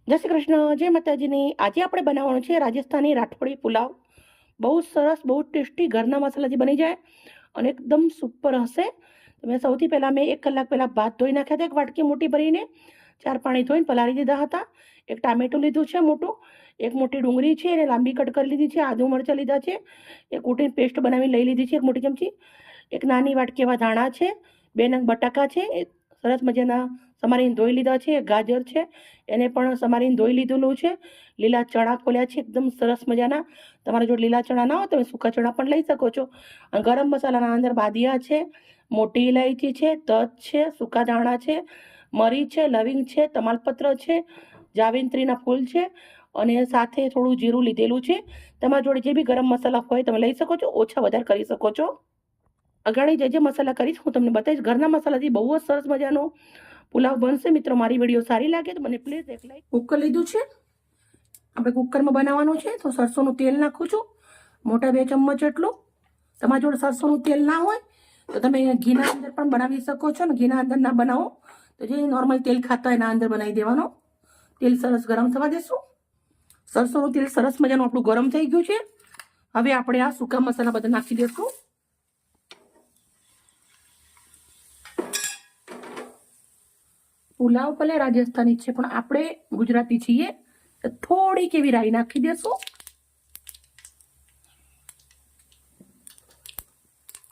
જય શ્રી કૃષ્ણ, જય માતાજીની. આજે આપણે બનાવવાનું છે રાજસ્થાની રાઠોડી પુલાવ. બહુ સરસ, બહુ ટેસ્ટી, ઘરના મસાલાથી બની જાય અને એકદમ સુપર હશે. મેં સૌથી પહેલાં એક કલાક પહેલાં ભાત ધોઈ નાખ્યા હતા, એક વાટકી મોટી ભરીને 4 પાણી ધોઈને પલાળી દીધા હતા. એક ટામેટું લીધું છે મોટું, એક મોટી ડુંગળી છે એને લાંબી કટ કરી લીધી છે, આદુ મરચાં લીધા છે, એક કૂટીને પેસ્ટ બનાવી લઈ લીધી છે એક મોટી ચમચી, એક નાની વાટકી એવા ધાણા છે, 2 નંગ બટાકા છે, સરસ મજાના સમારીને ધોઈ લીધા છે, ગાજર છે એને પણ સમારીને ધોઈ લીધેલું છે, લીલા ચણા ખોલ્યા છે એકદમ સરસ મજાના. તમારે જો લીલા ચણા ના હોય તમે સૂકા ચણા પણ લઈ શકો છો. અને ગરમ મસાલાના અંદર બાદિયા છે, મોટી ઇલાયચી છે, તજ છે, સૂકા ધાણા છે, મરી છે, લવિંગ છે, તમાલપત્ર છે, જાવિત્રીના ફૂલ છે અને સાથે થોડું જીરું લીધેલું છે. તમારા જોડે જે બી ગરમ મસાલા હોય તમે લઈ શકો છો, ઓછા વધારે કરી શકો છો. અગાડી જે મસાલા કરીશ હું તમને બતાવીશ. ઘરના મસાલાથી બહુ જ સરસ મજાનો પુલાવ બનશે. મિત્રો, મારી વિડીયો સારી લાગે તો મને પ્લીઝ એક લાઈક. કુકર લીધું છે, આપણે કુકરમાં બનાવવાનું છે તો સરસોનું તેલ નાખું છું, મોટા 2 ચમચ જેટલું. તમારા જોડે સરસોનું તેલ ના હોય તો તમે ઘીના અંદર પણ બનાવી શકો છો. ને ઘીના અંદર ના બનાવો તો જે નોર્મલ તેલ ખાતા એના અંદર બનાવી દેવાનો. તેલ સરસ ગરમ થવા દેશું. સરસોનું તેલ સરસ મજાનું આપણું ગરમ થઈ ગયું છે. હવે આપણે આ સૂકા મસાલા બધા નાખી દઈશું. પુલાવ ભલે રાજસ્થાની છે પણ આપણે ગુજરાતી છીએ તો થોડીક એવી રાઈ નાખી દેશું.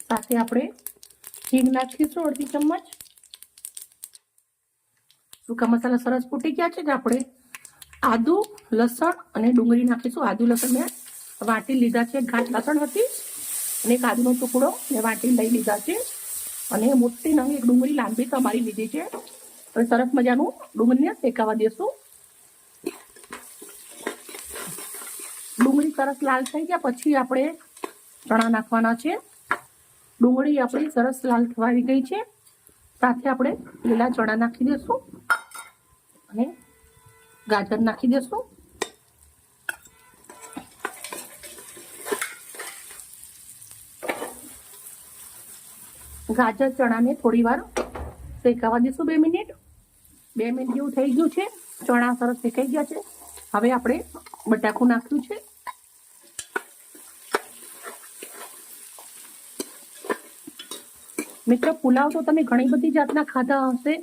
સાથે આપણે હિંગ નાખીશું અડધી ચમચ. સૂકા મસાલા સરસ ફૂટી ગયા છે. આપણે આદુ, લસણ અને ડુંગળી નાખીશું. આદુ લસણ મેં વાટી લીધા છે, ઘાટ લસણ હતી અને એક આદુનો ટુકડો મેં વાટી લઈ લીધા છે અને મોટી નવી એક ડુંગળી લાંબી સમારી લીધી છે. હવે સરસ મજાનું ડુંગળીને શેકાવા દેશું. ડુંગળી સરસ લાલ થઈ ગયા પછી આપણે ચણા નાખવાના છે. ડુંગળી આપણી સરસ લાલ થવાઈ ગઈ છે. સાથે આપણે લીલા ચણા નાખી દઈશું અને ગાજર નાખી દઈશું. ગાજર ચણાને થોડી વાર શેકાવા દઈશું. 2 મિનિટ જેવું થઈ ગયું છે. ચણા સરસ શેકાઈ ગયા છે. હવે આપણે બટાકું નાખ્યું છે. મિત્રો, પુલાવ તો તમે ઘણી બધી જાતના ખાધા હશે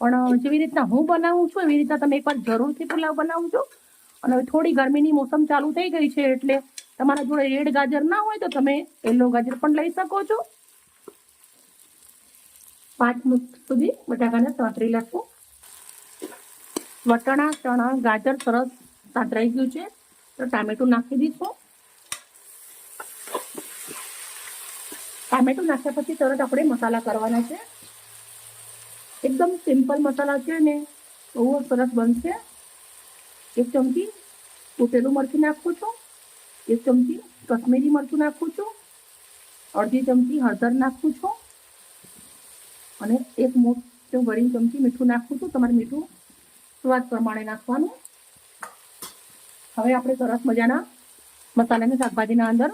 પણ જેવી રીતના હું બનાવું છું એવી રીતના તમે એકવાર જરૂરથી પુલાવ બનાવજો. અને હવે થોડી ગરમીની મોસમ ચાલુ થઈ ગઈ છે એટલે તમારા જોડે રેડ ગાજર ના હોય તો તમે યલો ગાજર પણ લઈ શકો છો. 5 મિનિટ સુધી બટાકાને સાંતળી લઈશું. વટાણા, ચણા, ગાજર સરસ સાંતરાઈ ગયું છે તો ટામેટું નાખી દઈશું. ટામેટું નાખ્યા પછી તરત આપણે મસાલા કરવાના છે. એકદમ સિમ્પલ મસાલા છે ને બહુ સરસ બનશે. 1 ચમચી કૂટેલું મરચું નાખું છું, 1 ચમચી કશ્મીરી મરચું નાખું છું, અડધી ચમચી હળદર નાખું છું અને 1 મોટી વળી ચમચી મીઠું નાખું છું. તમારે મીઠું સ્વાદ પ્રમાણે નાખવાનું. હવે આપણે સરસ મજાના મસાલાને શાકભાજીના અંદર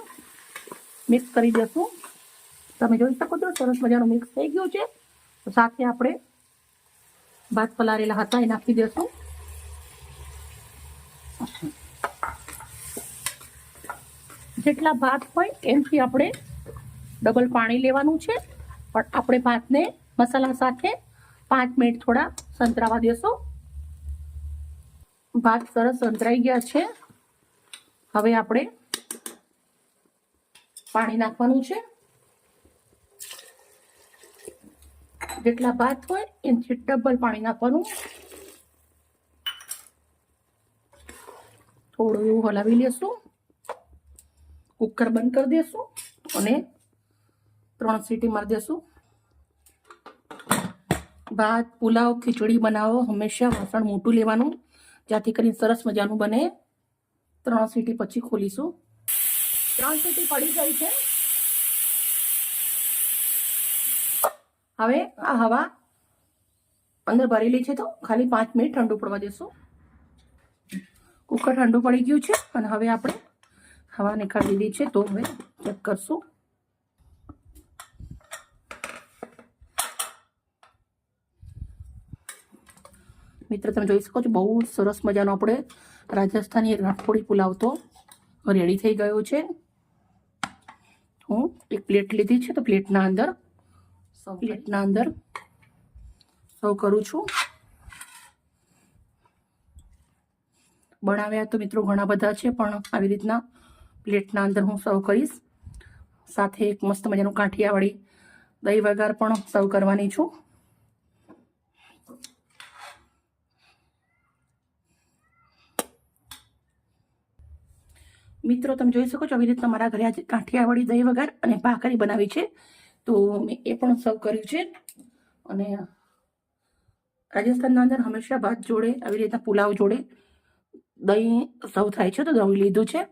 મિક્સ કરી દઈશું. તમે જોઈ શકો છો સરસ મજાનું મિક્સ થઈ ગયું છે. તો સાથે આપણે ભાત પલાળેલા હતા એ નાખી દઈશું. જેટલા ભાત હોય એમથી આપણે ડબલ પાણી લેવાનું છે. પણ આપણે ભાતને મસાલા સાથે 5 મિનિટ થોડા સંતરાવા દેશું. ભાત સરસ સંતરાઈ ગયા છે. હવે આપણે પાણી નાખવાનું છે. જેટલા ભાત હોય એનાથી ડબલ પાણી નાખવાનું. થોડું એવું હલાવી લેશું. કુકર બંધ કરી દેશું અને 3 સીટી મારી દેશું. ભાત, પુલાવ, ખીચડી બનાવો હંમેશા વાસણ મોટું લેવાનું જેથી કરીને સરસ મજાનું બને. 3 સીટી પછી ખોલીશું. 3 સીટી પડી ગઈ છે. હવે આ હવા અંદર ભરેલી છે તો ખાલી 5 મિનિટ ઠંડુ પડવા દેશું. કુકર ઠંડુ પડી ગયું છે અને હવે આપણે હવા નીકાળી દીધી છે તો હવે ચેક કરશું. મિત્રો તમે જોઈ શકો છો બહુ સરસ મજાનો આપણે રાજસ્થાની રાઠોડી પુલાવ તો રેડી થઈ ગયો છે. હું એક પ્લેટ લીધી છે તો પ્લેટના અંદર સર્વ કરું છું. બનાવ્યા તો મિત્રો ઘણા બધા છે, પણ આવી રીતના પ્લેટના અંદર હું સર્વ કરીશ. સાથે એક મસ્ત મજાનું કાઠિયાવાડી દહીં વઘાર પણ સર્વ કરવાની છું. મિત્રો તમે જોઈ શકો છો આવી રીતના મારા ઘરે આજે કાઠિયાવાડી દહીં વઘાર અને ભાખરી બનાવી છે, તો મેં એ પણ સર્વ કર્યું છે. અને રાજસ્થાનના અંદર હંમેશા ભાત જોડે આવી રીતના પુલાવ જોડે દહીં સર્વ થાય છે, તો દહીં લીધું છે.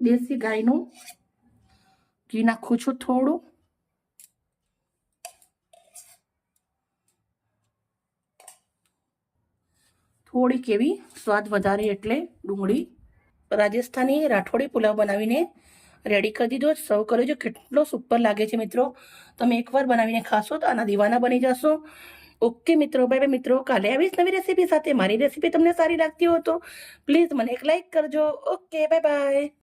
દેશી ગાયનું ઘી નાખું છું થોડું. થોડીક એવી સ્વાદ વધારે એટલે ડુંગળી. રાજસ્થાની રાઠોડી પુલાવ બનાવીને રેડી કરી દીધો, સર્વ કર્યો છે. કેટલો સુપર લાગે છે મિત્રો. તમે એકવાર બનાવીને ખાશો તો આના દીવાના બની જશો. ઓકે મિત્રો, બાય બાય મિત્રો. કાલે આવીશ નવી રેસીપી સાથે. મારી રેસીપી તમને સારી લાગતી હોય તો પ્લીઝ મને એક લાઈક કરજો. Okay, bye bye.